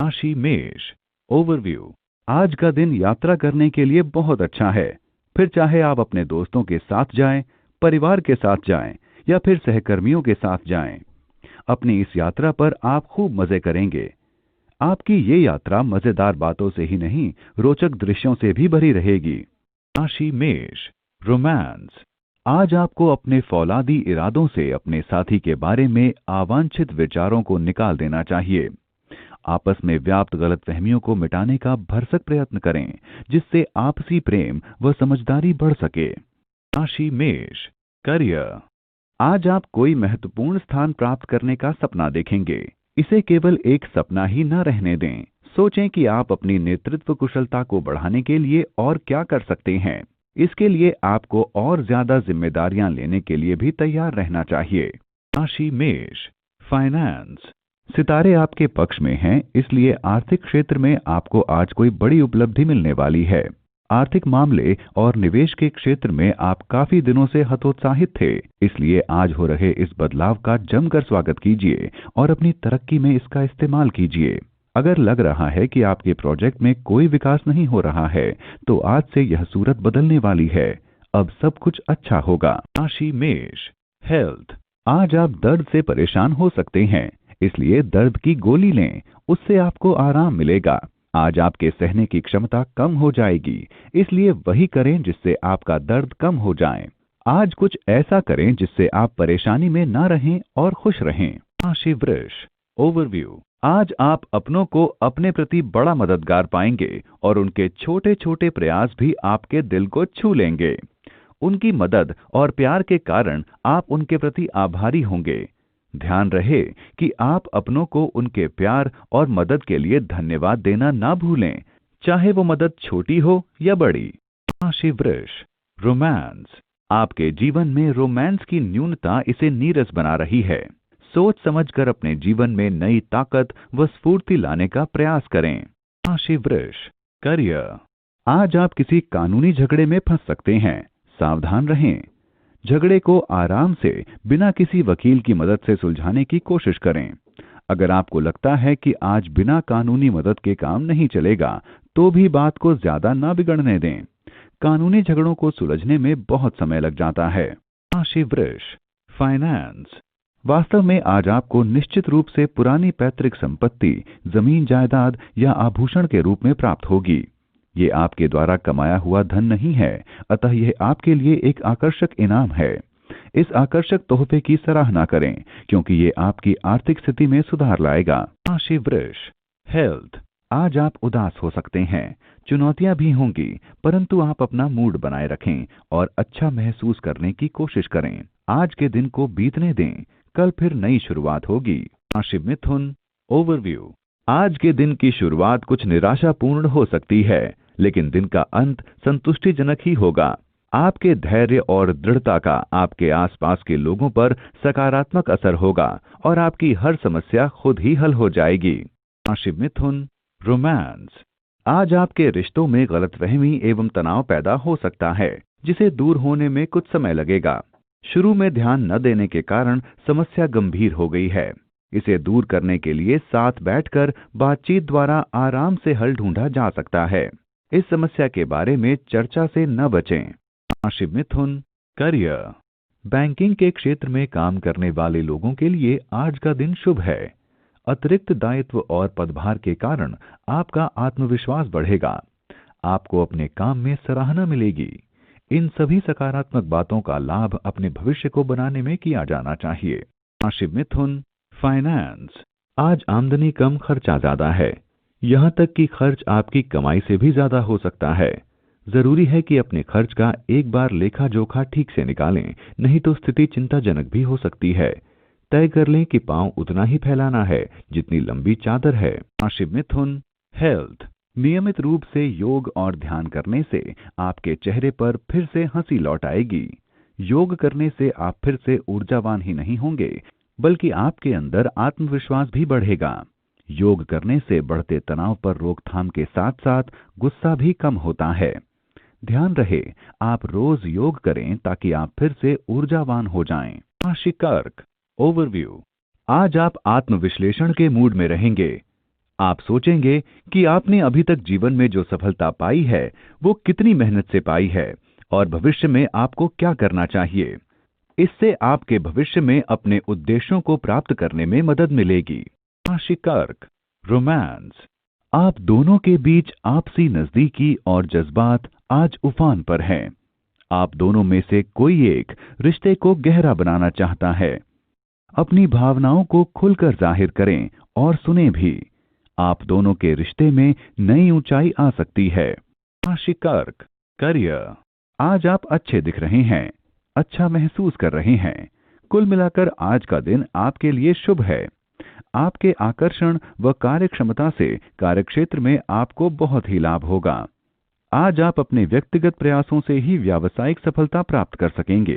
राशि मेष। ओवरव्यू। आज का दिन यात्रा करने के लिए बहुत अच्छा है। फिर चाहे आप अपने दोस्तों के साथ जाएं, परिवार के साथ जाएं या फिर सहकर्मियों के साथ जाएं, अपनी इस यात्रा पर आप खूब मजे करेंगे। आपकी ये यात्रा मजेदार बातों से ही नहीं, रोचक दृश्यों से भी भरी रहेगी। राशि मेष। रोमांस। आज आपको अपने फौलादी इरादों से अपने साथी के बारे में अवांछित विचारों को निकाल देना चाहिए। आपस में व्याप्त गलतफहमियों को मिटाने का भरसक प्रयत्न करें, जिससे आपसी प्रेम व समझदारी बढ़ सके। राशि मेष। करियर। आज आप कोई महत्वपूर्ण स्थान प्राप्त करने का सपना देखेंगे। इसे केवल एक सपना ही न रहने दें। सोचें कि आप अपनी नेतृत्व कुशलता को बढ़ाने के लिए और क्या कर सकते हैं। इसके लिए आपको और ज्यादा जिम्मेदारियां लेने के लिए भी तैयार रहना चाहिए। राशि मेष। फाइनेंस। सितारे आपके पक्ष में हैं, इसलिए आर्थिक क्षेत्र में आपको आज कोई बड़ी उपलब्धि मिलने वाली है। आर्थिक मामले और निवेश के क्षेत्र में आप काफी दिनों से हतोत्साहित थे, इसलिए आज हो रहे इस बदलाव का जमकर स्वागत कीजिए और अपनी तरक्की में इसका इस्तेमाल कीजिए। अगर लग रहा है कि आपके प्रोजेक्ट में कोई विकास नहीं हो रहा है, तो आज से यह सूरत बदलने वाली है। अब सब कुछ अच्छा होगा। राशि मेष। हेल्थ। आज आप दर्द से परेशान हो सकते हैं, इसलिए दर्द की गोली लें, उससे आपको आराम मिलेगा। आज आपके सहने की क्षमता कम हो जाएगी, इसलिए वही करें जिससे आपका दर्द कम हो जाए। आज कुछ ऐसा करें जिससे आप परेशानी में ना रहें और खुश रहें। राशि वृष। ओवरव्यू। आज आप अपनों को अपने प्रति बड़ा मददगार पाएंगे और उनके छोटे छोटे प्रयास भी आपके दिल को छू लेंगे। उनकी मदद और प्यार के कारण आप उनके प्रति आभारी होंगे। ध्यान रहे कि आप अपनों को उनके प्यार और मदद के लिए धन्यवाद देना ना भूलें, चाहे वो मदद छोटी हो या बड़ी। राशि वृष। रोमांस। आपके जीवन में रोमांस की न्यूनता इसे नीरस बना रही है। सोच समझकर अपने जीवन में नई ताकत व स्फूर्ति लाने का प्रयास करें। राशि वृष। करियर। आज आप किसी कानूनी झगड़े में फंस सकते हैं, सावधान रहें। झगड़े को आराम से बिना किसी वकील की मदद से सुलझाने की कोशिश करें। अगर आपको लगता है कि आज बिना कानूनी मदद के काम नहीं चलेगा, तो भी बात को ज्यादा ना बिगड़ने दें। कानूनी झगड़ों को सुलझने में बहुत समय लग जाता है। राशि वृष। फाइनेंस। वास्तव में आज आपको निश्चित रूप से पुरानी पैतृक संपत्ति, जमीन जायदाद या आभूषण के रूप में प्राप्त होगी। ये आपके द्वारा कमाया हुआ धन नहीं है, अतः यह आपके लिए एक आकर्षक इनाम है। इस आकर्षक तोहफे की सराहना करें, क्योंकि ये आपकी आर्थिक स्थिति में सुधार लाएगा। राशि वृष। हेल्थ। आज आप उदास हो सकते हैं, चुनौतियां भी होंगी, परंतु आप अपना मूड बनाए रखें और अच्छा महसूस करने की कोशिश करें। आज के दिन को बीतने दें, कल फिर नई शुरुआत होगी। राशि मिथुन। ओवरव्यू। आज के दिन की शुरुआत कुछ निराशापूर्ण हो सकती है, लेकिन दिन का अंत संतुष्टिजनक ही होगा। आपके धैर्य और दृढ़ता का आपके आसपास के लोगों पर सकारात्मक असर होगा और आपकी हर समस्या खुद ही हल हो जाएगी। राशि मिथुन। रोमांस। आज आपके रिश्तों में गलतफहमी एवं तनाव पैदा हो सकता है, जिसे दूर होने में कुछ समय लगेगा। शुरू में ध्यान न देने के कारण समस्या गंभीर हो गई है। इसे दूर करने के लिए साथ बैठकर बातचीत द्वारा आराम से हल ढूंढा जा सकता है। इस समस्या के बारे में चर्चा से न बचें। राशि मिथुन। करियर। बैंकिंग के क्षेत्र में काम करने वाले लोगों के लिए आज का दिन शुभ है। अतिरिक्त दायित्व और पदभार के कारण आपका आत्मविश्वास बढ़ेगा। आपको अपने काम में सराहना मिलेगी। इन सभी सकारात्मक बातों का लाभ अपने भविष्य को बनाने में किया जाना चाहिए। राशि मिथुन। फाइनेंस। आज आमदनी कम, खर्चा ज्यादा है। यहाँ तक कि खर्च आपकी कमाई से भी ज्यादा हो सकता है। जरूरी है कि अपने खर्च का एक बार लेखा जोखा ठीक से निकालें, नहीं तो स्थिति चिंताजनक भी हो सकती है। तय कर लें कि पांव उतना ही फैलाना है जितनी लंबी चादर है। राशि मिथुन। हेल्थ। नियमित रूप से योग और ध्यान करने से आपके चेहरे पर फिर से हंसी लौट आएगी। योग करने से आप फिर से ऊर्जावान ही नहीं होंगे, बल्कि आपके अंदर आत्मविश्वास भी बढ़ेगा। योग करने से बढ़ते तनाव पर रोकथाम के साथ साथ गुस्सा भी कम होता है। ध्यान रहे, आप रोज योग करें ताकि आप फिर से ऊर्जावान हो जाएं। राशि कर्क। ओवरव्यू। आज आप आत्मविश्लेषण के मूड में रहेंगे। आप सोचेंगे कि आपने अभी तक जीवन में जो सफलता पाई है वो कितनी मेहनत से पाई है और भविष्य में आपको क्या करना चाहिए। इससे आपके भविष्य में अपने उद्देश्यों को प्राप्त करने में मदद मिलेगी। राशि कर्क, रोमांस। आप दोनों के बीच आपसी नजदीकी और जज्बात आज उफान पर हैं। आप दोनों में से कोई एक रिश्ते को गहरा बनाना चाहता है। अपनी भावनाओं को खुलकर जाहिर करें और सुने भी। आप दोनों के रिश्ते में नई ऊंचाई आ सकती है। राशि कर्क, करियर। आज आप अच्छे दिख रहे हैं, अच्छा महसूस कर रहे हैं। कुल मिलाकर आज का दिन आपके लिए शुभ है। आपके आकर्षण व कार्यक्षमता से कार्यक्षेत्र में आपको बहुत ही लाभ होगा। आज आप अपने व्यक्तिगत प्रयासों से ही व्यावसायिक सफलता प्राप्त कर सकेंगे।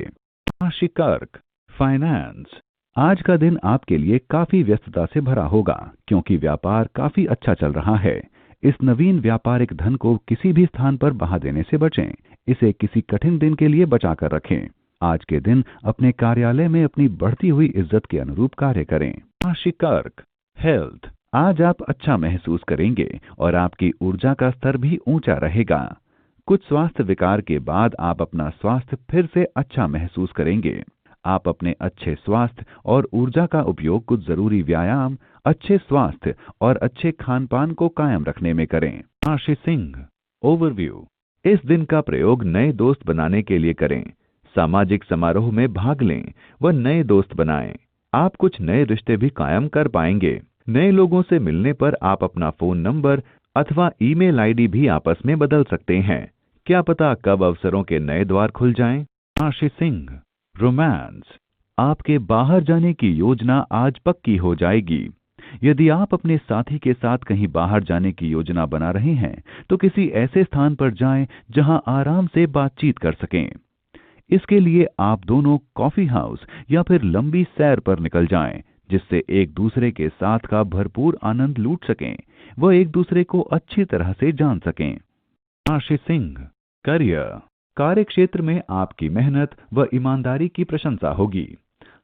राशि कर्क, फाइनेंस। आज का दिन आपके लिए काफी व्यस्तता से भरा होगा क्योंकि व्यापार काफी अच्छा चल रहा है। इस नवीन व्यापारिक धन को किसी भी स्थान पर बहा देने से बचें। इसे किसी कठिन दिन के लिए बचा कर रखें। आज के दिन अपने कार्यालय में अपनी बढ़ती हुई इज्जत के अनुरूप कार्य करें। राशि कर्क, हेल्थ। आज आप अच्छा महसूस करेंगे और आपकी ऊर्जा का स्तर भी ऊंचा रहेगा। कुछ स्वास्थ्य विकार के बाद आप अपना स्वास्थ्य फिर से अच्छा महसूस करेंगे। आप अपने अच्छे स्वास्थ्य और ऊर्जा का उपयोग कुछ जरूरी व्यायाम, अच्छे स्वास्थ्य और अच्छे खान पान को कायम रखने में करें। राशि सिंह, ओवरव्यू। इस दिन का प्रयोग नए दोस्त बनाने के लिए करें। सामाजिक समारोह में भाग लें व नए दोस्त बनाएं। आप कुछ नए रिश्ते भी कायम कर पाएंगे। नए लोगों से मिलने पर आप अपना फोन नंबर अथवा ईमेल आईडी भी आपस में बदल सकते हैं। क्या पता कब अवसरों के नए द्वार खुल जाएं। राशि सिंह, रोमांस। आपके बाहर जाने की योजना आज पक्की हो जाएगी। यदि आप अपने साथी के साथ कहीं बाहर जाने की योजना बना रहे हैं तो किसी ऐसे स्थान पर जाएं जहां आराम से बातचीत कर सकें। इसके लिए आप दोनों कॉफी हाउस या फिर लंबी सैर पर निकल जाएं, जिससे एक दूसरे के साथ का भरपूर आनंद लूट सकें व एक दूसरे को अच्छी तरह से जान सकें। राशि सिंह, करियर। कार्य क्षेत्र में आपकी मेहनत व ईमानदारी की प्रशंसा होगी।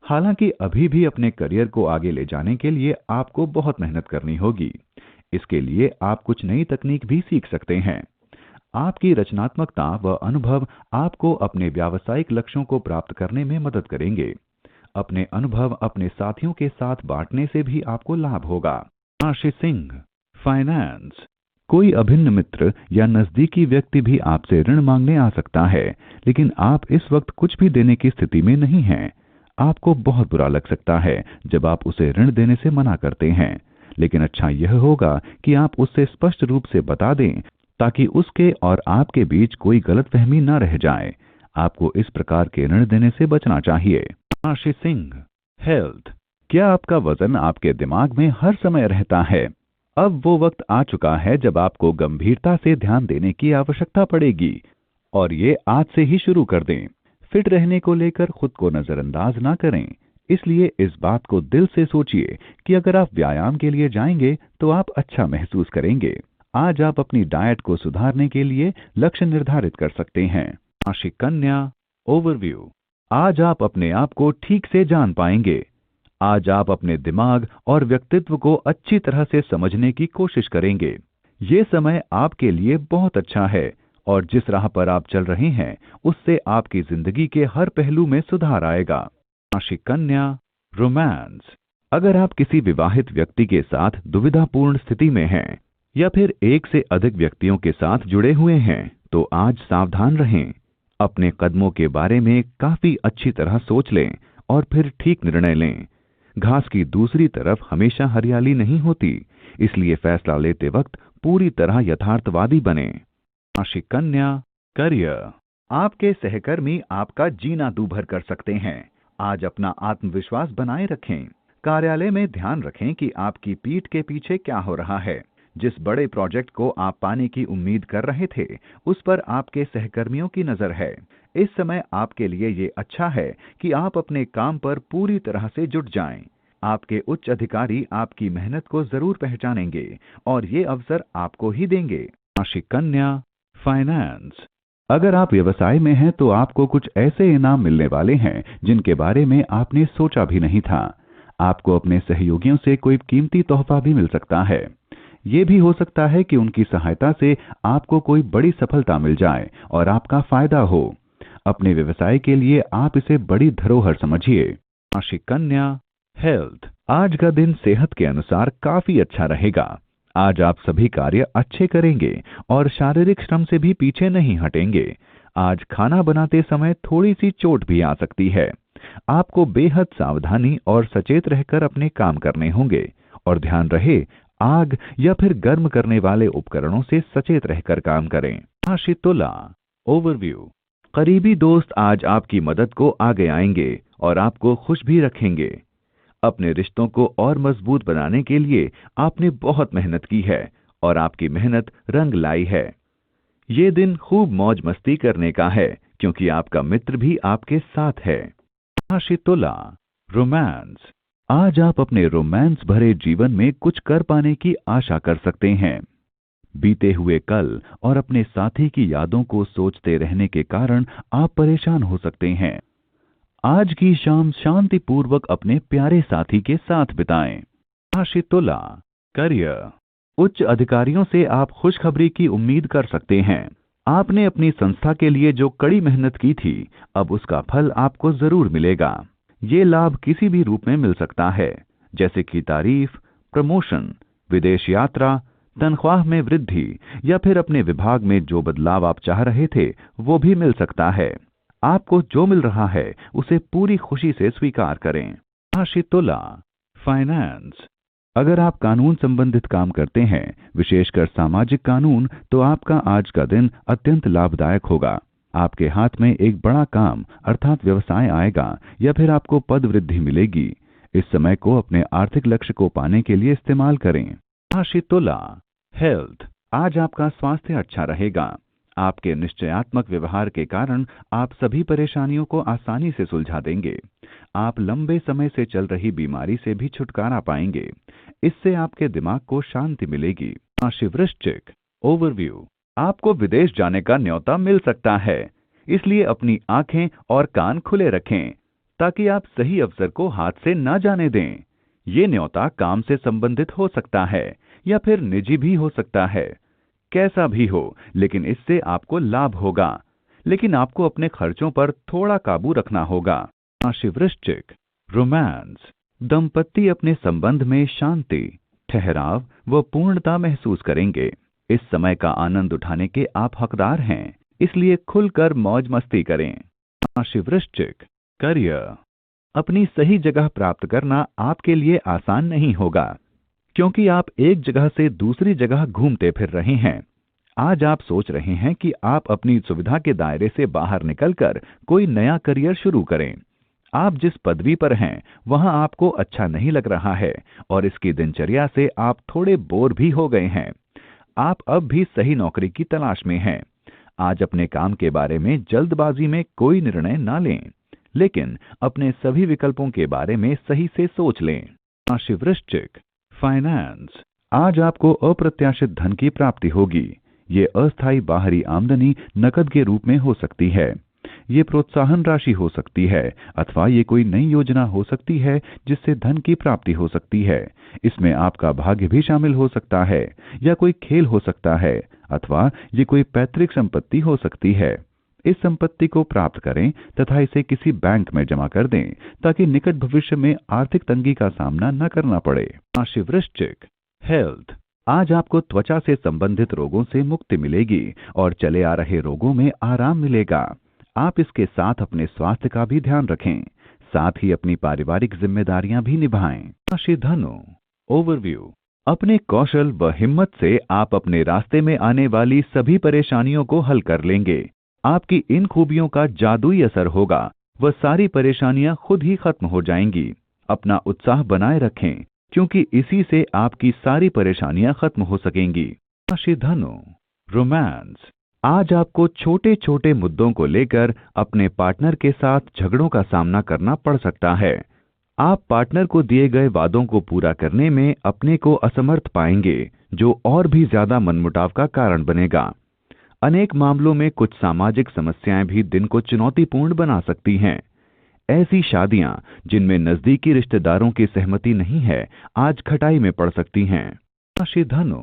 हालांकि अभी भी अपने करियर को आगे ले जाने के लिए आपको बहुत मेहनत करनी होगी। इसके लिए आप कुछ नई तकनीक भी सीख सकते हैं। आपकी रचनात्मकता व अनुभव आपको अपने व्यावसायिक लक्ष्यों को प्राप्त करने में मदद करेंगे। अपने अनुभव अपने साथियों के साथ बांटने से भी आपको लाभ होगा। राशि सिंह, फाइनेंस। कोई अभिन्न मित्र या नजदीकी व्यक्ति भी आपसे ऋण मांगने आ सकता है, लेकिन आप इस वक्त कुछ भी देने की स्थिति में नहीं हैं। आपको बहुत बुरा लग सकता है जब आप उसे ऋण देने से मना करते हैं, लेकिन अच्छा यह होगा कि आप उससे स्पष्ट रूप से बता दें ताकि उसके और आपके बीच कोई गलतफहमी न रह जाए। आपको इस प्रकार के ऋण देने से बचना चाहिए। राशि सिंह, हेल्थ। क्या आपका वजन आपके दिमाग में हर समय रहता है? अब वो वक्त आ चुका है जब आपको गंभीरता से ध्यान देने की आवश्यकता पड़ेगी और ये आज से ही शुरू कर दें। फिट रहने को लेकर खुद को नजरअंदाज ना करें। इसलिए इस बात को दिल से सोचिए कि अगर आप व्यायाम के लिए जाएंगे तो आप अच्छा महसूस करेंगे। आज आप अपनी डाइट को सुधारने के लिए लक्ष्य निर्धारित कर सकते हैं। राशि कन्या, ओवरव्यू। आज आप अपने आप को ठीक से जान पाएंगे। आज आप अपने दिमाग और व्यक्तित्व को अच्छी तरह से समझने की कोशिश करेंगे। ये समय आपके लिए बहुत अच्छा है और जिस राह पर आप चल रहे हैं उससे आपकी जिंदगी के हर पहलू में सुधार आएगा। राशि कन्या, रोमांस। अगर आप किसी विवाहित व्यक्ति के साथ दुविधापूर्ण स्थिति में हैं या फिर एक से अधिक व्यक्तियों के साथ जुड़े हुए हैं तो आज सावधान रहें। अपने कदमों के बारे में काफी अच्छी तरह सोच लें और फिर ठीक निर्णय लें। घास की दूसरी तरफ हमेशा हरियाली नहीं होती, इसलिए फैसला लेते वक्त पूरी तरह यथार्थवादी बने। राशि कन्या, करियर। आपके सहकर्मी आपका जीना दूभर कर सकते हैं। आज अपना आत्मविश्वास बनाए रखें। कार्यालय में ध्यान रखें कि आपकी पीठ के पीछे क्या हो रहा है। जिस बड़े प्रोजेक्ट को आप पाने की उम्मीद कर रहे थे उस पर आपके सहकर्मियों की नजर है। इस समय आपके लिए ये अच्छा है कि आप अपने काम पर पूरी तरह से जुट जाएं। आपके उच्च अधिकारी आपकी मेहनत को जरूर पहचानेंगे और ये अवसर आपको ही देंगे। राशि कन्या, फाइनेंस। अगर आप व्यवसाय में हैं तो आपको कुछ ऐसे इनाम मिलने वाले हैं जिनके बारे में आपने सोचा भी नहीं था। आपको अपने सहयोगियों से कोई कीमती तोहफा भी मिल सकता है। ये भी हो सकता है कि उनकी सहायता से आपको कोई बड़ी सफलता मिल जाए और आपका फायदा हो। अपने व्यवसाय के लिए आप इसे बड़ी धरोहर समझिए। राशि कन्या, हेल्थ। आज का दिन सेहत के अनुसार काफी अच्छा रहेगा। आज आप सभी कार्य अच्छे करेंगे और शारीरिक श्रम से भी पीछे नहीं हटेंगे। आज खाना बनाते समय थोड़ी सी चोट भी आ सकती है। आपको बेहद सावधानी और सचेत रहकर अपने काम करने होंगे और ध्यान रहे आग या फिर गर्म करने वाले उपकरणों से सचेत रहकर काम करें। राशि तुला, ओवरव्यू। करीबी दोस्त आज आपकी मदद को आगे आएंगे और आपको खुश भी रखेंगे। अपने रिश्तों को और मजबूत बनाने के लिए आपने बहुत मेहनत की है और आपकी मेहनत रंग लाई है। ये दिन खूब मौज मस्ती करने का है क्योंकि आपका मित्र भी आपके साथ है। राशि तुला, रोमांस। आज आप अपने रोमांस भरे जीवन में कुछ कर पाने की आशा कर सकते हैं। बीते हुए कल और अपने साथी की यादों को सोचते रहने के कारण आप परेशान हो सकते हैं। आज की शाम शांतिपूर्वक अपने प्यारे साथी के साथ बिताएं। राशि तुला, करियर। उच्च अधिकारियों से आप खुशखबरी की उम्मीद कर सकते हैं। आपने अपनी संस्था के लिए जो कड़ी मेहनत की थी, अब उसका फल आपको जरूर मिलेगा। ये लाभ किसी भी रूप में मिल सकता है, जैसे कि तारीफ, प्रमोशन, विदेश यात्रा, तनख्वाह में वृद्धि या फिर अपने विभाग में जो बदलाव आप चाह रहे थे वो भी मिल सकता है। आपको जो मिल रहा है उसे पूरी खुशी से स्वीकार करें। राशि तुला, फाइनेंस। अगर आप कानून संबंधित काम करते हैं, विशेषकर सामाजिक कानून, तो आपका आज का दिन अत्यंत लाभदायक होगा। आपके हाथ में एक बड़ा काम अर्थात व्यवसाय आएगा या फिर आपको पद वृद्धि मिलेगी। इस समय को अपने आर्थिक लक्ष्य को पाने के लिए इस्तेमाल करें। राशि तुला, हेल्थ। आज आपका स्वास्थ्य अच्छा रहेगा। आपके निश्चयात्मक व्यवहार के कारण आप सभी परेशानियों को आसानी से सुलझा देंगे। आप लंबे समय से चल रही बीमारी से भी छुटकारा पाएंगे। इससे आपके दिमाग को शांति मिलेगी। राशि वृश्चिक, ओवरव्यू। आपको विदेश जाने का न्योता मिल सकता है, इसलिए अपनी आंखें और कान खुले रखें ताकि आप सही अवसर को हाथ से न जाने दें। ये न्योता काम से संबंधित हो सकता है या फिर निजी भी हो सकता है। कैसा भी हो, लेकिन इससे आपको लाभ होगा, लेकिन आपको अपने खर्चों पर थोड़ा काबू रखना होगा। राशि वृश्चिक, रोमांस। दंपति अपने संबंध में शांति, ठहराव व पूर्णता महसूस करेंगे। इस समय का आनंद उठाने के आप हकदार हैं, इसलिए खुलकर मौज मस्ती करें। राशि वृश्चिक, करियर। अपनी सही जगह प्राप्त करना आपके लिए आसान नहीं होगा क्योंकि आप एक जगह से दूसरी जगह घूमते फिर रहे हैं। आज आप सोच रहे हैं कि आप अपनी सुविधा के दायरे से बाहर निकलकर कोई नया करियर शुरू करें। आप जिस पदवी पर हैं वहां आपको अच्छा नहीं लग रहा है और इसकी दिनचर्या से आप थोड़े बोर भी हो गए हैं। आप अब भी सही नौकरी की तलाश में हैं। आज अपने काम के बारे में जल्दबाजी में कोई निर्णय ना लें, लेकिन अपने सभी विकल्पों के बारे में सही से सोच लें। राशि वृश्चिक, फाइनेंस। आज आपको अप्रत्याशित धन की प्राप्ति होगी। ये अस्थायी बाहरी आमदनी नकद के रूप में हो सकती है। ये प्रोत्साहन राशि हो सकती है अथवा ये कोई नई योजना हो सकती है जिससे धन की प्राप्ति हो सकती है। इसमें आपका भाग्य भी शामिल हो सकता है या कोई खेल हो सकता है अथवा ये कोई पैतृक संपत्ति हो सकती है। इस संपत्ति को प्राप्त करें तथा इसे किसी बैंक में जमा कर दें ताकि निकट भविष्य में आर्थिक तंगी का सामना न करना पड़े। राशि वृश्चिक, हेल्थ। आज आपको त्वचा से संबंधित रोगों से मुक्ति मिलेगी और चले आ रहे रोगों में आराम मिलेगा। आप इसके साथ अपने स्वास्थ्य का भी ध्यान रखें, साथ ही अपनी पारिवारिक जिम्मेदारियां भी निभाएं। राशि धनु, ओवरव्यू। अपने कौशल व हिम्मत से आप अपने रास्ते में आने वाली सभी परेशानियों को हल कर लेंगे। आपकी इन खूबियों का जादुई असर होगा, वह सारी परेशानियां खुद ही खत्म हो जाएंगी। अपना उत्साह बनाए रखें क्योंकि इसी से आपकी सारी परेशानियां खत्म हो सकेंगी। राशि धनु, रोमांस। आज आपको छोटे छोटे मुद्दों को लेकर अपने पार्टनर के साथ झगड़ों का सामना करना पड़ सकता है। आप पार्टनर को दिए गए वादों को पूरा करने में अपने को असमर्थ पाएंगे, जो और भी ज्यादा मनमुटाव का कारण बनेगा। अनेक मामलों में कुछ सामाजिक समस्याएं भी दिन को चुनौतीपूर्ण बना सकती हैं। ऐसी शादियां जिनमें नजदीकी रिश्तेदारों की सहमति नहीं है, आज खटाई में पड़ सकती हैं। राशि धनु।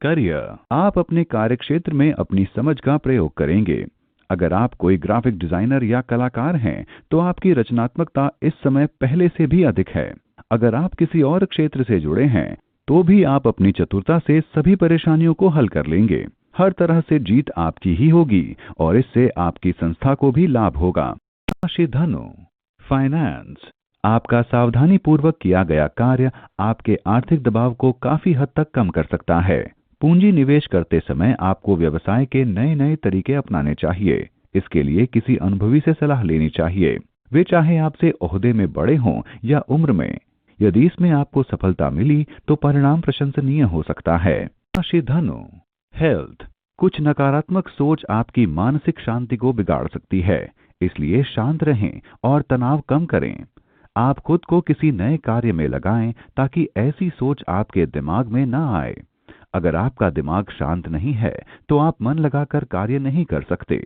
करियर, आप अपने कार्यक्षेत्र में अपनी समझ का प्रयोग करेंगे। अगर आप कोई ग्राफिक डिजाइनर या कलाकार हैं तो आपकी रचनात्मकता इस समय पहले से भी अधिक है। अगर आप किसी और क्षेत्र से जुड़े हैं तो भी आप अपनी चतुरता से सभी परेशानियों को हल कर लेंगे। हर तरह से जीत आपकी ही होगी और इससे आपकी संस्था को भी लाभ होगा। राशि धनु। फाइनेंस, आपका सावधानी पूर्वक किया गया कार्य आपके आर्थिक दबाव को काफी हद तक कम कर सकता है। पूंजी निवेश करते समय आपको व्यवसाय के नए नए तरीके अपनाने चाहिए। इसके लिए किसी अनुभवी से सलाह लेनी चाहिए, वे चाहे आपसे ओहदे में बड़े हों या उम्र में। यदि इसमें आपको सफलता मिली तो परिणाम प्रशंसनीय हो सकता है। राशि धनु। हेल्थ, कुछ नकारात्मक सोच आपकी मानसिक शांति को बिगाड़ सकती है, इसलिए शांत रहें और तनाव कम करें। आप खुद को किसी नए कार्य में लगाएं ताकि ऐसी सोच आपके दिमाग में न आए। अगर आपका दिमाग शांत नहीं है तो आप मन लगाकर कार्य नहीं कर सकते,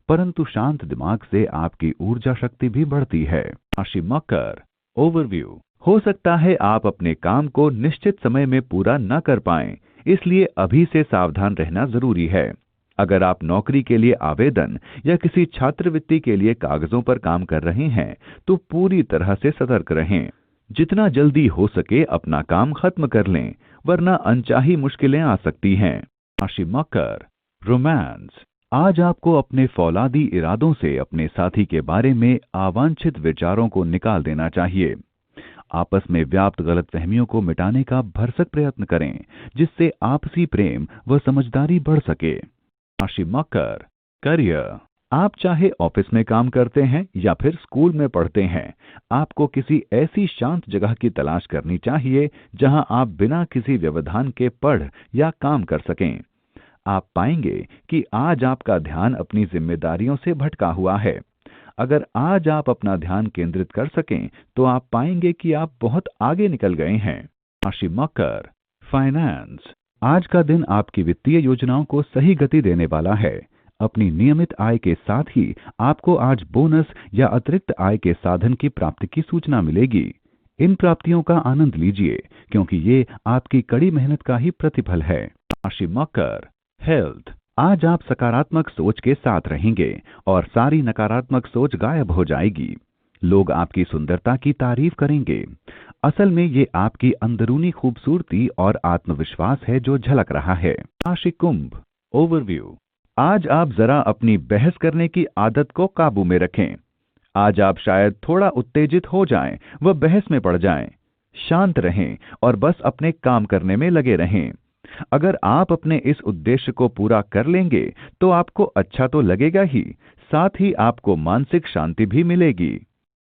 परंतु शांत दिमाग से आपकी ऊर्जा शक्ति भी बढ़ती है। राशि मकर। ओवरव्यू, हो सकता है आप अपने काम को निश्चित समय में पूरा न कर पाएं, इसलिए अभी से सावधान रहना जरूरी है। अगर आप नौकरी के लिए आवेदन या किसी छात्रवृत्ति के लिए कागजों पर काम कर रहे हैं तो पूरी तरह से सतर्क रहें। जितना जल्दी हो सके अपना काम खत्म कर लें, वरना अनचाही मुश्किलें आ सकती हैं। राशि मकर। रोमांस, आज आपको अपने फौलादी इरादों से अपने साथी के बारे में अवांछित विचारों को निकाल देना चाहिए। आपस में व्याप्त गलतफहमियों को मिटाने का भरसक प्रयत्न करें, जिससे आपसी प्रेम व समझदारी बढ़ सके। राशि मकर। करियर, आप चाहे ऑफिस में काम करते हैं या फिर स्कूल में पढ़ते हैं, आपको किसी ऐसी शांत जगह की तलाश करनी चाहिए जहां आप बिना किसी व्यवधान के पढ़ या काम कर सकें। आप पाएंगे कि आज आपका ध्यान अपनी जिम्मेदारियों से भटका हुआ है। अगर आज आप अपना ध्यान केंद्रित कर सकें तो आप पाएंगे कि आप बहुत आगे निकल गए हैं। राशि मकर। फाइनेंस, आज का दिन आपकी वित्तीय योजनाओं को सही गति देने वाला है। अपनी नियमित आय के साथ ही आपको आज बोनस या अतिरिक्त आय के साधन की प्राप्ति की सूचना मिलेगी। इन प्राप्तियों का आनंद लीजिए क्योंकि ये आपकी कड़ी मेहनत का ही प्रतिफल है। राशि मकर। हेल्थ, आज आप सकारात्मक सोच के साथ रहेंगे और सारी नकारात्मक सोच गायब हो जाएगी। लोग आपकी सुंदरता की तारीफ करेंगे। असल में ये आपकी अंदरूनी खूबसूरती और आत्मविश्वास है जो झलक रहा है। राशि कुंभ। ओवरव्यू, आज आप जरा अपनी बहस करने की आदत को काबू में रखें। आज आप शायद थोड़ा उत्तेजित हो जाएं व बहस में पड़ जाएं। शांत रहें और बस अपने काम करने में लगे रहें। अगर आप अपने इस उद्देश्य को पूरा कर लेंगे तो आपको अच्छा तो लगेगा ही, साथ ही आपको मानसिक शांति भी मिलेगी।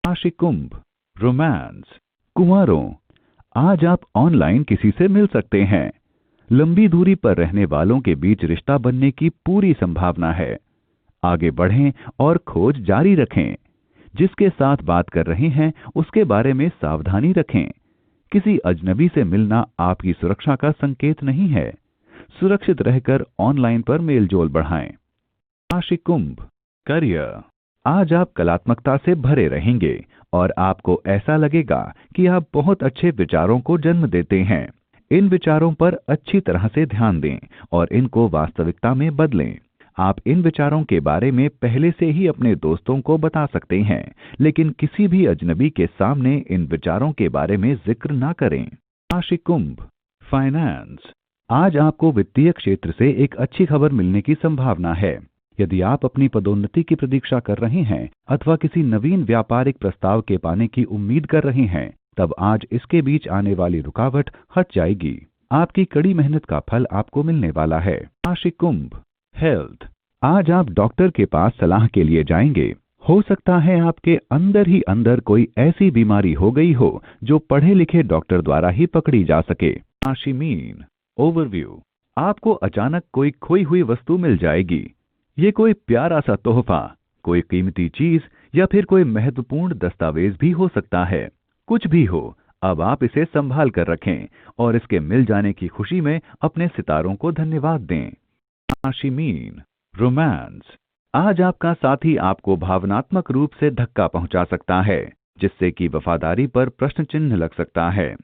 राशि कुंभ। रोमांस। कुंवारों, आज आप ऑनलाइन किसी से मिल सकते हैं। लंबी दूरी पर रहने वालों के बीच रिश्ता बनने की पूरी संभावना है। आगे बढ़ें और खोज जारी रखें। जिसके साथ बात कर रहे हैं उसके बारे में सावधानी रखें। किसी अजनबी से मिलना आपकी सुरक्षा का संकेत नहीं है। सुरक्षित रहकर ऑनलाइन पर मेलजोल बढ़ाएं। राशि कुंभ। करियर, आज आप कलात्मकता से भरे रहेंगे और आपको ऐसा लगेगा कि आप बहुत अच्छे विचारों को जन्म देते हैं। इन विचारों पर अच्छी तरह से ध्यान दें और इनको वास्तविकता में बदलें। आप इन विचारों के बारे में पहले से ही अपने दोस्तों को बता सकते हैं, लेकिन किसी भी अजनबी के सामने इन विचारों के बारे में जिक्र ना करें। राशि कुंभ। फाइनेंस, आज आपको वित्तीय क्षेत्र से एक अच्छी खबर मिलने की संभावना है। यदि आप अपनी पदोन्नति की प्रतीक्षा कर रहे हैं अथवा किसी नवीन व्यापारिक प्रस्ताव के पाने की उम्मीद कर रहे हैं, तब आज इसके बीच आने वाली रुकावट हट जाएगी। आपकी कड़ी मेहनत का फल आपको मिलने वाला है। राशि कुंभ। हेल्थ, आज आप डॉक्टर के पास सलाह के लिए जाएंगे। हो सकता है आपके अंदर ही अंदर कोई ऐसी बीमारी हो गई हो जो पढ़े लिखे डॉक्टर द्वारा ही पकड़ी जा सके। राशि मीन। ओवरव्यू, आपको अचानक कोई खोई हुई वस्तु मिल जाएगी। ये कोई प्यारा सा तोहफा, कोई कीमती चीज या फिर कोई महत्वपूर्ण दस्तावेज भी हो सकता है। कुछ भी हो, अब आप इसे संभाल कर रखें और इसके मिल जाने की खुशी में अपने सितारों को धन्यवाद दें। राशि मीन। रोमांस, आज आपका साथी आपको भावनात्मक रूप से धक्का पहुंचा सकता है, जिससे कि वफादारी पर प्रश्न चिन्ह लग सकता है।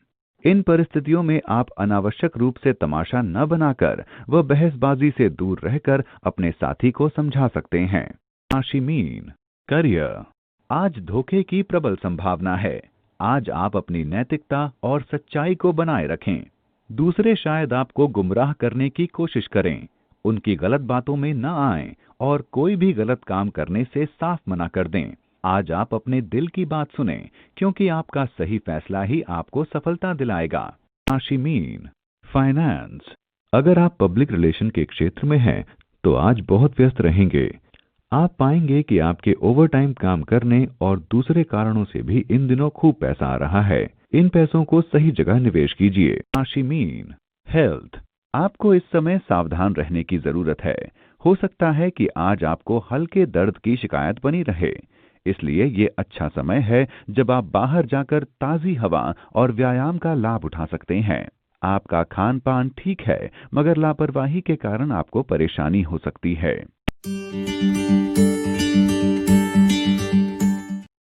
इन परिस्थितियों में आप अनावश्यक रूप से तमाशा न बनाकर व बहसबाजी से दूर रहकर अपने साथी को समझा सकते हैं। राशि मीन। करियर। आज धोखे की प्रबल संभावना है। आज आप अपनी नैतिकता और सच्चाई को बनाए रखें। दूसरे शायद आपको गुमराह करने की कोशिश करें। उनकी गलत बातों में न आएं और कोई भी गलत काम करने से साफ मना कर दें। आज आप अपने दिल की बात सुनें, क्योंकि आपका सही फैसला ही आपको सफलता दिलाएगा। राशि मीन। फाइनेंस। अगर आप पब्लिक रिलेशन के क्षेत्र में हैं, तो आज बहुत व्यस्त रहेंगे। आप पाएंगे कि आपके ओवरटाइम काम करने और दूसरे कारणों से भी इन दिनों खूब पैसा आ रहा है। इन पैसों को सही जगह निवेश कीजिए। राशि मीन। हेल्थ। आपको इस समय सावधान रहने की जरूरत है। हो सकता है कि आज आपको हल्के दर्द की शिकायत बनी रहे। इसलिए ये अच्छा समय है जब आप बाहर जाकर ताजी हवा और व्यायाम का लाभ उठा सकते हैं। आपका खान पान ठीक है, मगर लापरवाही के कारण आपको परेशानी हो सकती है।